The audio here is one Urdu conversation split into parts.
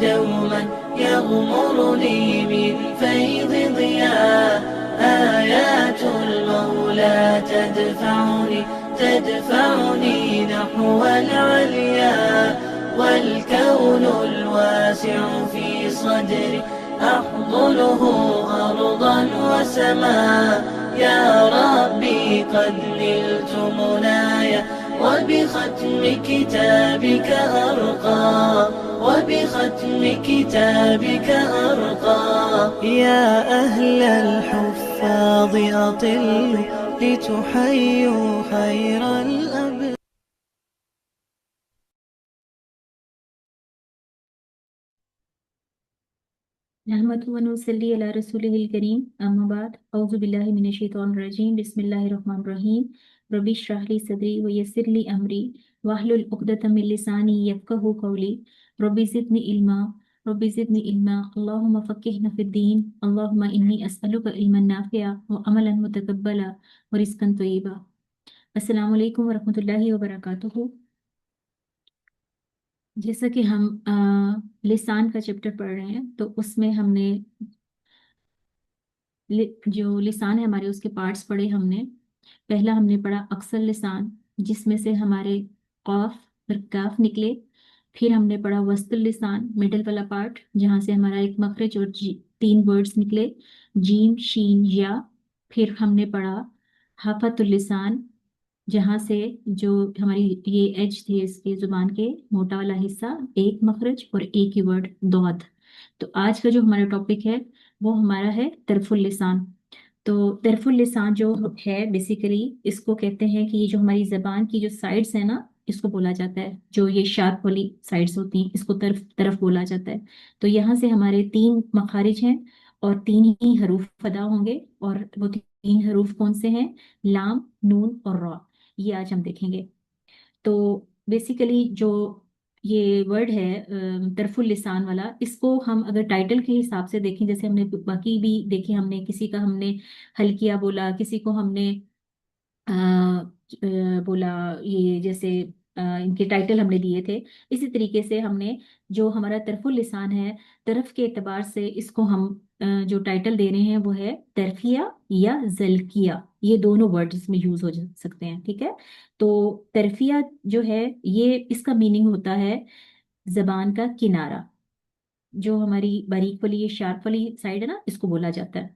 دوما يغمرني من فيض ضياء. آيات المولى تدفعني نحو العليا، والكون الواسع في صدري أحضنه أرضا وسماء. يا ربي قد نلت منايا وبختم كتابك أرقى. يا أهل الحفاظ أطلوا لتحيوا خير الأب. نحمده ونصلي على رسوله الكريم أما بعد أعوذ بالله من الشيطان الرجيم بسم الله الرحمن الرحيم ربي اشرح لي صدري ويسر لي أمري واحلل عقدة من لساني يفقهوا قولي ربي زدني علما اللهم فقهنا في الدين اللهم إني أسألك علما نافعا وعملا متقبلا ورزقا طيبا. السلام علیکم ورحمۃ اللہ وبرکاتہ. جیسا کہ ہم لسان کا چیپٹر پڑھ رہے ہیں تو اس میں ہم نے جو لسان ہے ہمارے اس کے پارٹس پڑھے. پہلا ہم نے پڑھا اکثر لسان جس میں سے ہمارے قاف اور کاف نکلے. پھر ہم نے پڑھا وسط اللسان مڈل والا پارٹ جہاں سے ہمارا ایک مخرج اور 3 ورڈز نکلے جیم شین یا. پھر ہم نے پڑھا حافت اللسان جہاں سے جو ہماری یہ ایج تھی اس کے زبان کے موٹا والا حصہ ایک مخرج اور ایک ہی ورڈ ضاد. تو آج کا جو ہمارا ٹاپک ہے وہ ہمارا ہے طرف اللسان. تو طرف اللسان جو ہے بیسیکلی اس کو کہتے ہیں کہ یہ جو ہماری زبان کی جو سائڈس ہیں نا اس کو بولا جاتا ہے. جو یہ شارپ والی سائڈس ہوتی ہیں اس کو طرف بولا جاتا ہے. تو یہاں سے ہمارے 3 مخارج ہیں اور 3 ہی حروف ادا ہوں گے. اور وہ 3 حروف کون سے ہیں؟ لام، نون اور را. یہ آج ہم دیکھیں گے. تو بیسیکلی جو یہ ورڈ ہے طرف اللسان والا اس کو ہم اگر ٹائٹل کے حساب سے دیکھیں جیسے ہم نے باقی بھی دیکھے ہم نے کسی کا ہم نے حلقیہ بولا کسی کو ہم نے بولا یہ جیسے ان کے ٹائٹل ہم نے دیے تھے. اسی طریقے سے ہم نے جو ہمارا طرف اللسان ہے طرف کے اعتبار سے اس کو ہم جو ٹائٹل دے رہے ہیں وہ ہے طرفیہ یا زلکیہ. یہ دونوں ورڈ اس میں یوز ہو سکتے ہیں. ٹھیک ہے. تو طرفیہ جو ہے یہ اس کا میننگ ہوتا ہے زبان کا کنارہ. جو ہماری باریک والی یہ شارپ والی سائڈ ہے نا اس کو بولا جاتا ہے.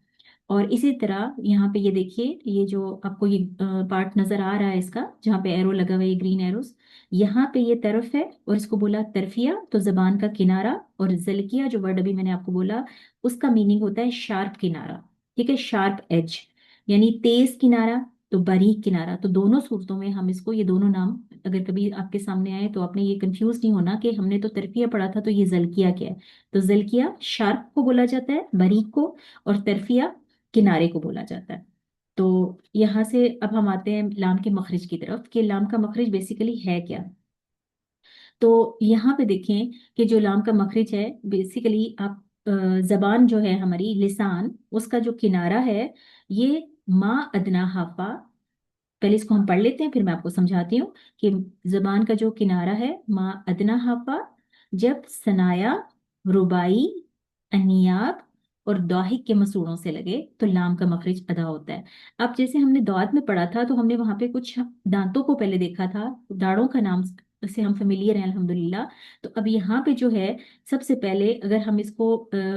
اور اسی طرح یہاں پہ یہ دیکھیے یہ جو آپ کو یہ پارٹ نظر آ رہا ہے اس کا جہاں پہ ایرو لگا ہوا ہے گرین ایروز یہاں پہ یہ طرف ہے اور اس کو بولا طرفیہ تو زبان کا کنارہ. اور زلکیہ جو ورڈ ابھی میں نے آپ کو بولا اس کا میننگ ہوتا ہے شارپ کنارہ. ٹھیک ہے. شارپ ایج یعنی تیز کنارہ تو باریک کنارہ. تو دونوں صورتوں میں ہم اس کو یہ دونوں نام اگر کبھی آپ کے سامنے آئے تو آپ نے یہ کنفیوز نہیں ہونا کہ ہم نے تو طرفیہ پڑھا تھا تو یہ زلکیہ کیا ہے. تو زلکیہ شارپ کو بولا جاتا ہے باریک کو اور طرفیہ کنارے کو بولا جاتا ہے. تو یہاں سے اب ہم آتے ہیں لام کے مخرج کی طرف کہ لام کا مخرج بیسیکلی ہے کیا. تو یہاں پہ دیکھیں کہ جو لام کا مخرج ہے بیسیکلی آپ زبان جو ہے ہماری لسان اس کا جو کنارہ ہے یہ ما ادنا حافہ. پہلے اس کو ہم پڑھ لیتے ہیں پھر میں آپ کو سمجھاتی ہوں کہ زبان کا جو کنارہ ہے ما ادنا حافہ جب ثنایا ربائی انیاب اور دواحق کے مسوڑوں سے لگے تو لام کا مخرج ادا ہوتا ہے. اب جیسے ہم نے دعات میں پڑھا تھا تو ہم نے وہاں پہ کچھ دانتوں کو پہلے دیکھا تھا داڑوں کا نام سے ہم فیملیئر ہیں الحمدللہ. تو اب یہاں پہ جو ہے سب سے پہلے اگر ہم اس کو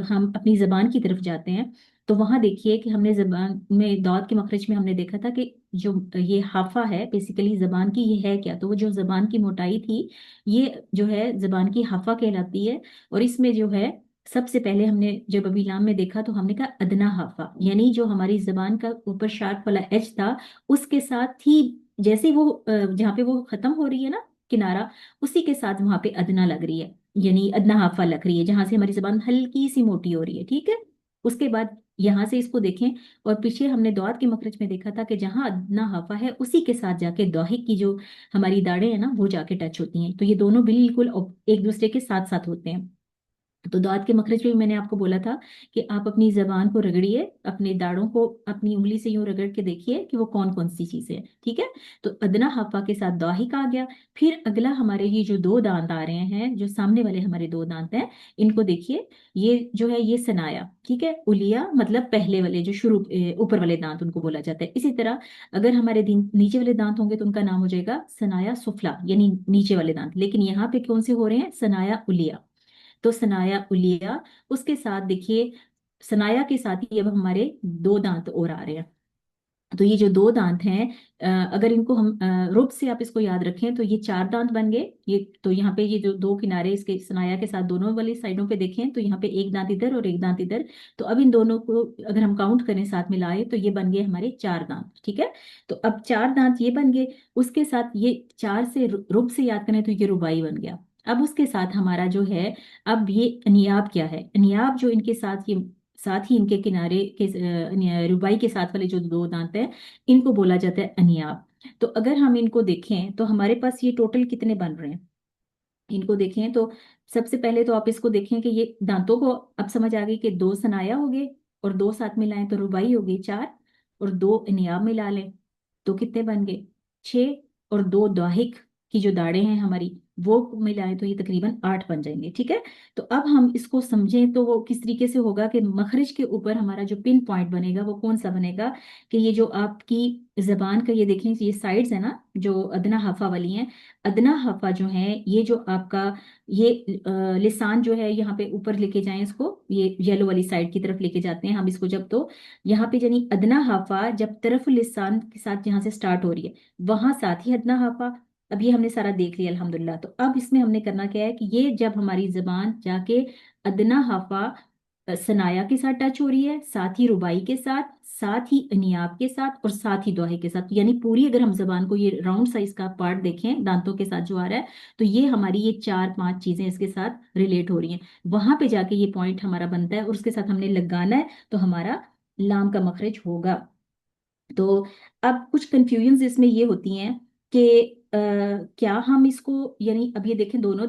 ہم اپنی زبان کی طرف جاتے ہیں تو وہاں دیکھیے کہ ہم نے زبان میں دعات کے مخرج میں ہم نے دیکھا تھا کہ جو یہ حافہ ہے بیسیکلی زبان کی یہ ہے کیا. تو وہ جو زبان کی موٹائی تھی یہ جو ہے زبان کی حافہ کہلاتی ہے. اور اس میں جو ہے سب سے پہلے ہم نے جب ابھی لام میں دیکھا تو ہم نے کہا ادنا حافہ یعنی جو ہماری زبان کا اوپر شارپ والا ایج تھا اس کے ساتھ ہی جیسے وہ جہاں پہ وہ ختم ہو رہی ہے نا کنارہ اسی کے ساتھ وہاں پہ ادنا لگ رہی ہے یعنی ادنا حافہ لگ رہی ہے جہاں سے ہماری زبان ہلکی سی موٹی ہو رہی ہے. ٹھیک ہے. اس کے بعد یہاں سے اس کو دیکھیں اور پیچھے ہم نے دعات کے مخرج میں دیکھا تھا کہ جہاں ادنا حافہ ہے اسی کے ساتھ جا کے دواحق کی جو ہماری داڑیں ہیں نا وہ جا کے ٹچ ہوتی ہیں. تو یہ دونوں بالکل ایک دوسرے کے ساتھ ساتھ ہوتے ہیں. تو دانت کے مخرج میں بھی میں نے آپ کو بولا تھا کہ آپ اپنی زبان کو رگڑیے، اپنے داڑوں کو اپنی انگلی سے یوں رگڑ کے دیکھیے کہ وہ کون کون سی چیزیں ہیں، ٹھیک ہے؟ تو ادنا حافہ کے ساتھ داہک آ گیا۔ پھر اگلا ہمارے یہ جو دو دانت آ رہے ہیں، جو سامنے والے ہمارے دو دانت ہیں، ان کو دیکھیے، یہ جو ہے یہ سنایا، ٹھیک ہے؟ الیا مطلب پہلے والے جو شروع اوپر والے دانت، ان کو بولا جاتا ہے۔ اسی طرح اگر ہمارے نیچے والے دانت ہوں گے تو ان کا نام ہو جائے گا سنایا سفلا، یعنی نیچے والے دانت۔ لیکن یہاں پہ کون سے ہو رہے ہیں؟ سنایا الیا۔ تو سنایا الیا، اس کے ساتھ دیکھیے سنایا کے ساتھ ہی اب ہمارے دو دانت اور آ رہے ہیں۔ تو یہ جو دو دانت ہیں، اگر ان کو ہم رب سے آپ اس کو یاد رکھیں تو یہ چار دانت بن گئے۔ یہ تو یہاں پہ یہ جو دو کنارے اس کے سنایا کے ساتھ دونوں والی سائڈوں پہ دیکھیں تو یہاں پہ ایک دانت ادھر اور ایک دانت ادھر، تو اب ان دونوں کو اگر ہم کاؤنٹ کریں ساتھ ملائے تو یہ بن گئے ہمارے چار دانت، ٹھیک ہے؟ تو اب چار دانت یہ بن گئے، اس کے ساتھ یہ چار سے رب سے یاد کریں تو یہ ربائی بن گیا۔ اب اس کے ساتھ ہمارا جو ہے، اب یہ انیاب کیا ہے؟ انیاب جو ان کے ساتھ یہ ساتھ ہی ان کے کنارے کے ربائی کے ساتھ والے جو دو دانت ہیں، ان کو بولا جاتا ہے انیاب۔ تو اگر ہم ان کو دیکھیں تو ہمارے پاس یہ ٹوٹل کتنے بن رہے ہیں؟ ان کو دیکھیں تو سب سے پہلے تو آپ اس کو دیکھیں کہ یہ دانتوں کو اب سمجھ آ گئی کہ دو سنایا ہو گئے اور دو ساتھ ملائیں تو ربائی ہو گئی چار، اور دو انیاب ملا لیں تو کتنے بن گئے؟ چھ، اور دو دواہک کی جو داڑیں ہیں ہماری وہ ملائیں تو یہ تقریباً 8 بن جائیں گے، ٹھیک ہے؟ تو اب ہم اس کو سمجھیں تو وہ کس طریقے سے ہوگا کہ مخرج کے اوپر ہمارا جو پن پوائنٹ بنے گا وہ کون سا بنے گا؟ کہ یہ جو آپ کی زبان کا یہ دیکھیں یہ سائڈز ہیں نا جو ادنا حافہ والی ہیں، ادنا حافہ جو ہیں یہ جو آپ کا یہ لسان جو ہے یہاں پہ اوپر لے کے جائیں، اس کو یہ یلو والی سائڈ کی طرف لے کے جاتے ہیں ہم اس کو جب، تو یہاں پہ یعنی ادنا حافہ جب طرف لسان کے ساتھ جہاں سے سٹارٹ ہو رہی ہے وہاں ساتھ ہی ادنا حافہ۔ اب یہ ہم نے سارا دیکھ لیا الحمدللہ۔ تو اب اس میں ہم نے کرنا کیا ہے کہ یہ جب ہماری زبان جا کے ادنا حافہ سنایا کے ساتھ ٹچ ہو رہی ہے، ساتھ ہی ربائی کے ساتھ، ساتھ ہی انیاب کے ساتھ، اور ساتھ ہی دوہے کے ساتھ، یعنی پوری اگر ہم زبان کو یہ راؤنڈ سائز کا پارٹ دیکھیں دانتوں کے ساتھ جو آ رہا ہے تو یہ ہماری یہ چار پانچ چیزیں اس کے ساتھ ریلیٹ ہو رہی ہیں، وہاں پہ جا کے یہ پوائنٹ ہمارا بنتا ہے اور اس کے ساتھ ہم نے لگانا ہے تو ہمارا لام کا مخرج ہوگا۔ تو اب کچھ کنفیوژنز اس میں یہ ہوتی ہیں کہ کیا ہم اس کو، یعنی اب یہ دیکھیں دونوں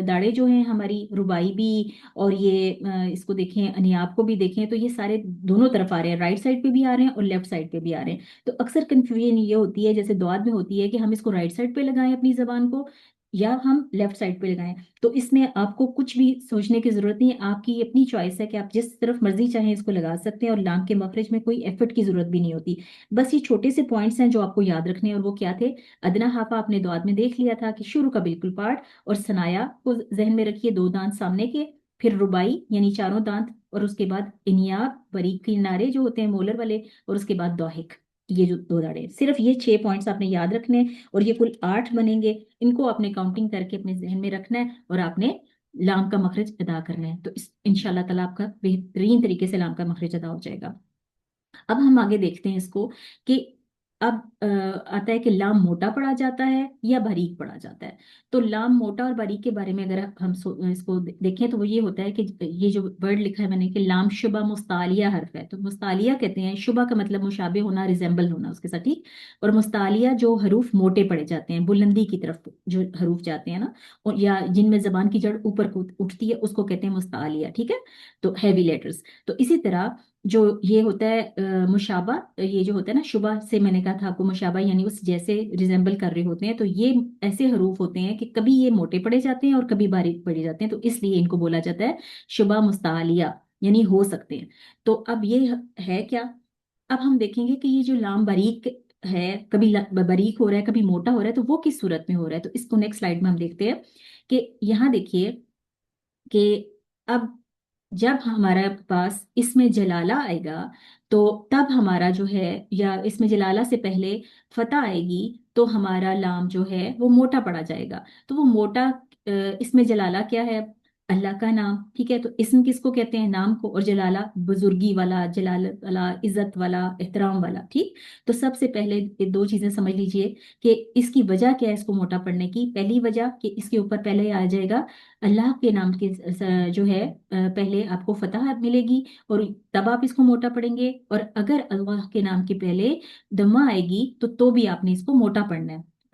داڑے جو ہیں ہماری ربائی بھی اور یہ اس کو دیکھیں انیاب کو بھی دیکھیں تو یہ سارے دونوں طرف آ رہے ہیں، رائٹ سائڈ پہ بھی آ رہے ہیں اور لیفٹ سائڈ پہ بھی آ رہے ہیں۔ تو اکثر کنفیوژن یہ ہوتی ہے جیسے دعات میں ہوتی ہے کہ ہم اس کو رائٹ سائڈ پہ لگائیں اپنی زبان کو یا ہم لیفٹ سائڈ پہ لگائیں۔ تو اس میں آپ کو کچھ بھی سوچنے کی ضرورت نہیں ہے، آپ کی اپنی چوائس ہے کہ آپ جس طرف مرضی چاہیں اس کو لگا سکتے ہیں، اور لام کے مخرج میں کوئی ایفرٹ کی ضرورت بھی نہیں ہوتی۔ بس یہ چھوٹے سے پوائنٹس ہیں جو آپ کو یاد رکھنے ہیں، اور وہ کیا تھے؟ ادنا حافہ آپ نے دعات میں دیکھ لیا تھا کہ شروع کا بالکل پارٹ، اور سنایا کو ذہن میں رکھیے دو دانت سامنے کے، پھر ربائی یعنی چاروں دانت، اور اس کے بعد انیاب باریک کنارے جو ہوتے ہیں مولر والے، اور اس کے بعد دوہک، یہ جو دو داڑے، صرف یہ 6 پوائنٹس آپ نے یاد رکھنے ہیں، اور یہ کل 8 بنیں گے۔ ان کو آپ نے کاؤنٹنگ کر کے اپنے ذہن میں رکھنا ہے اور آپ نے لام کا مخرج ادا کرنا ہے، تو انشاءاللہ تعالیٰ آپ کا بہترین طریقے سے لام کا مخرج ادا ہو جائے گا۔ اب ہم آگے دیکھتے ہیں اس کو کہ اب آتا ہے کہ لام موٹا پڑا جاتا ہے یا باریک پڑا جاتا ہے۔ تو لام موٹا اور باریک کے بارے میں اگر ہم اس کو دیکھیں تو وہ یہ ہوتا ہے کہ یہ جو ورڈ لکھا ہے میں نے کہ لام شبہ مستعلیہ حرف ہے، تو مستعلیہ کہتے ہیں، شبہ کا مطلب مشابہ ہونا، ریزمبل ہونا اس کے ساتھ، ٹھیک؟ اور مستعلیہ جو حروف موٹے پڑے جاتے ہیں، بلندی کی طرف جو حروف جاتے ہیں نا، اور یا جن میں زبان کی جڑ اوپر کو اٹھتی ہے اس کو کہتے ہیں مستعلیہ، ٹھیک ہے؟ تو ہیوی لیٹرز۔ تو اسی طرح جو یہ ہوتا ہے مشابہ، یہ جو ہوتا ہے نا شبہ سے میں نے کہا تھا آپ کو مشابہ یعنی اس جیسے ریزمبل کر رہے ہوتے ہیں، تو یہ ایسے حروف ہوتے ہیں کہ کبھی یہ موٹے پڑے جاتے ہیں اور کبھی باریک پڑے جاتے ہیں، تو اس لیے ان کو بولا جاتا ہے شبہ مستعلیہ، یعنی ہو سکتے ہیں۔ تو اب یہ ہے کیا؟ اب ہم دیکھیں گے کہ یہ جو لام باریک ہے، کبھی باریک ہو رہا ہے کبھی موٹا ہو رہا ہے، تو وہ کس صورت میں ہو رہا ہے؟ تو اس کو نیکسٹ سلائیڈ میں ہم دیکھتے ہیں کہ یہاں دیکھیے کہ اب جب ہمارا پاس اس میں جلالہ آئے گا تو تب ہمارا جو ہے، یا اس میں جلالہ سے پہلے فتح آئے گی تو ہمارا لام جو ہے وہ موٹا پڑا جائے گا۔ تو وہ موٹا اس میں جلالہ کیا ہے؟ اللہ کا نام، ٹھیک ہے؟ تو اسم کس کو کہتے ہیں؟ نام کو، اور جلالہ بزرگی والا، جلالت والا، عزت والا، احترام والا، ٹھیک؟ تو سب سے پہلے یہ دو چیزیں سمجھ لیجئے کہ اس کی وجہ کیا ہے اس کو موٹا پڑنے کی۔ پہلی وجہ کہ اس کے اوپر پہلے آ جائے گا اللہ کے نام کے جو ہے پہلے آپ کو فتح ملے گی، اور تب آپ اس کو موٹا پڑھیں گے، اور اگر اللہ کے نام کے پہلے دمہ آئے گی تو بھی آپ نے اس کو موٹا پڑھنا ہے۔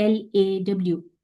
LAW,